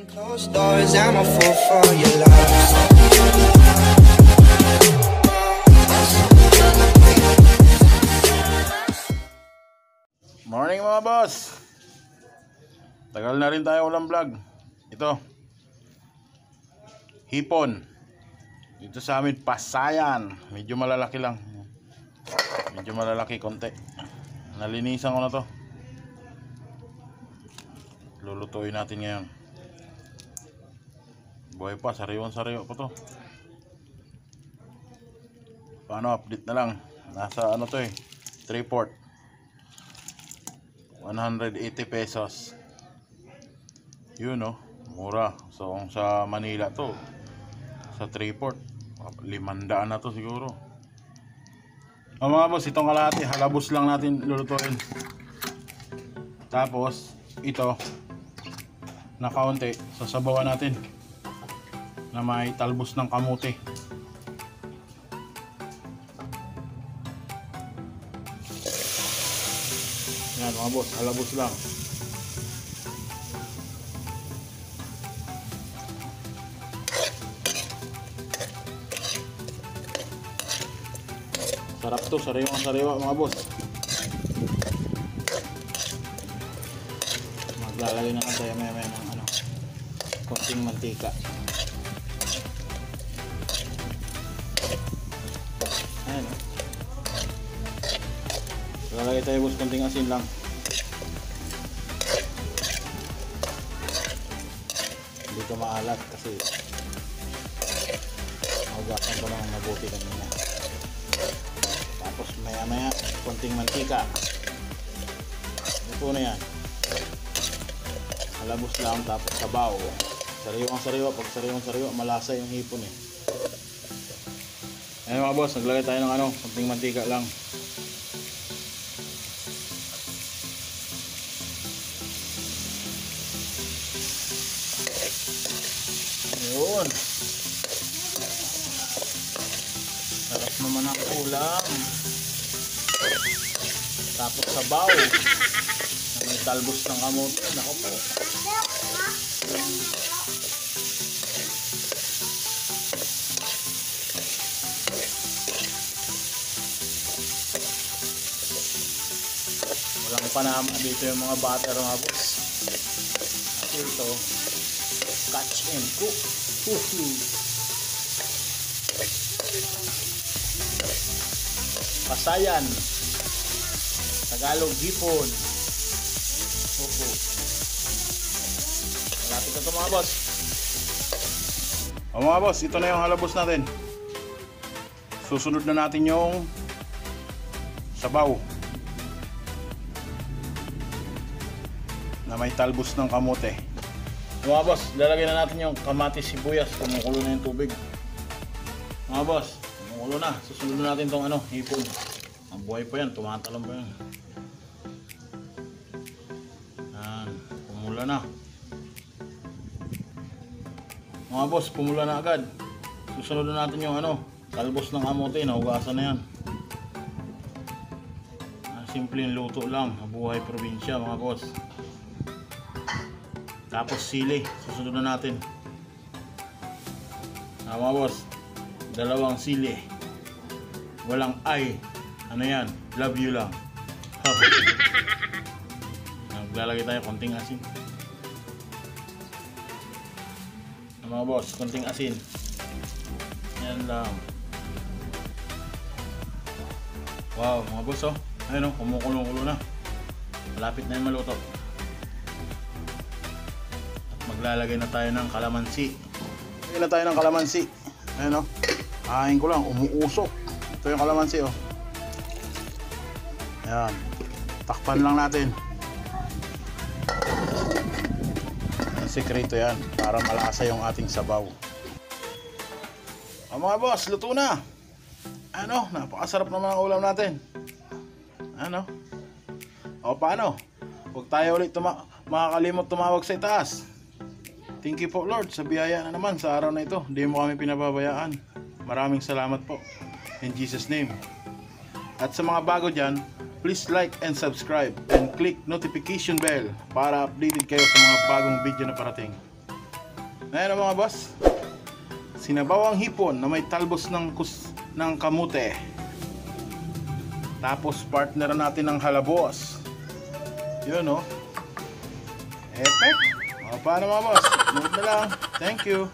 Closed doors, I'm a fool for your love. Morning mga boss. Tagal na rin tayo walang vlog. Ito hipon dito sa amin, Pasayan. Medyo malalaki lang, medyo malalaki konti. Nalinisan ko na to. Lulutuin natin ngayon. Buhay pa, sariwan sariwa pa to. Paano, update na lang. Nasa ano to 3/4, 180 pesos. Yun mura. So sa Manila to, sa 3/4, 500 na to siguro. Mga boss, itong kalahati halabos lang natin lulutuin. Tapos ito na kaunti sasabawan natin na may talbos ng kamote. Yan mga boss, halabos lang. Sarap to, sariwang sariwa mga boss. Maglalagay na tayo maya ng konting mantika. Ayan lalagay tayo boss konting asin lang. Hindi ito maalat kasi naugasan ko ng mabuti kanina. Tapos maya konting mantika. Ito na yan. Halabos lang, tapos sabaw. Sariwang sariwa. Pag sariwang sariwa, malasa yung hipon Ayun mga boss, naglagay tayo ng konting mantika lang. Ayun. Sarap naman ang ulam. Tapos sabaw na may talbos ng kamote. Nako po. Walang panama dito yung mga butter mga boss. At ito, catch and cook. Pasayan, Tagalog hipon. Malapit na ito mga boss. Mga boss, ito na yung halabos natin. Susunod na natin yung sabaw na may talbos ng kamote. Mga boss, lalagay na natin yung kamatis, sibuyas. Kumukulo na yung tubig. Mga boss, kumukulo na. Susunod na natin itong hipon. Ang buhay pa yan, tumatalon pa yan. Pumula na. Mga boss, pumula na agad. Susunod na natin yung talbos ng kamote. Nahugasan na yan. Simpleng luto lang. Mabuhay probinsya mga boss. Tapos sili, susunod na natin. Mga boss, 2 sili. Walang ay. Ano yan? Love you lang. Naglalagay tayo konting asin. Mga boss, konting asin. Yan lang. Wow, mga boss ayun kumukulong-kulo na. Malapit na yung maluto. Maglalagay na tayo ng kalamansi. Lagyan na tayo ng kalamansi. Ayun kain ko lang, umuusok. Ito yung kalamansi Ayan. Takpan lang natin. Ang sekreto yan para malasa yung ating sabaw. Mga boss, luto na. Napakasarap naman ang ulam natin. Paano? Huwag tayo ulit makakalimot tumawag sa itaas. Thank you po Lord sa biyaya na naman sa araw na ito. Hindi mo kami pinababayaan. Maraming salamat po. In Jesus name. At sa mga bago dyan, please like and subscribe and click notification bell para updated kayo sa mga bagong video na parating. Ayan mga boss. Sinabawang hipon na may talbos ng kamute. Tapos partner natin ng halabos. Yun oh. Epic. O paano mga boss? Move na lang. Thank you.